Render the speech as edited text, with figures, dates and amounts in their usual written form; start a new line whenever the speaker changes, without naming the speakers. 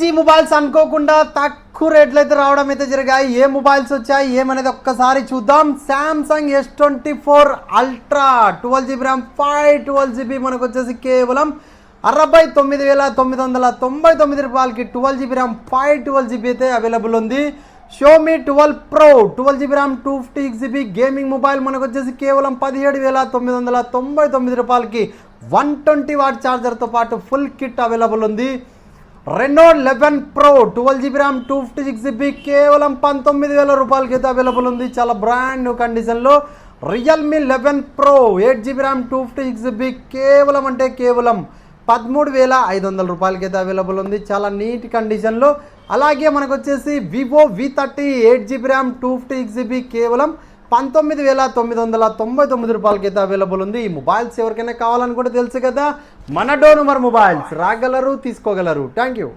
Guys ఈ mobiles అనుకోకుండా తక్కువ రేట్లు అయితే రావడం అయితే జరిగాయి. ఏ మొబైల్స్ వచ్చాయి ఏమనేది ఒక్కసారి చూద్దాం. Samsung S24 ultra 12GB RAM 512GB మనకు వచ్చేసి కేవలం 69,999 రూపాయలకి 12GB ర్యామ్ 512GB అయితే అవైలబుల్ ఉంది. Xiaomi 12 Pro 12GB RAM 256GB gaming mobile మనకు వచ్చేసి కేవలం 17,999 రూపాయలకి 120 వాట్ ఛార్జర్తో పాటు ఫుల్ కిట్ అవైలబుల్ ఉంది. Reno 11 Pro 12GB RAM 256GB కేవలం 19,000 రూపాయలకి అయితే అవైలబుల్ ఉంది. చాలా బ్రాండ్ న్యూ కండిషన్లో. Realme 11 Pro 8GB RAM 256GB కేవలం 13,500 రూపాయలకి అయితే అవైలబుల్ ఉంది. చాలా నీట్ కండిషన్లో. అలాగే మనకు వచ్చేసి Vivo V30 8GB RAM 256GB కేవలం 19,999 రూపాయలకి అయితే అవైలబుల్ ఉంది. ఈ మొబైల్స్ ఎవరికైనా కావాలని కూడా తెలుసు కదా, మన డోనమర్ మొబైల్స్ రాగలరు, తీసుకోగలరు. Thank you.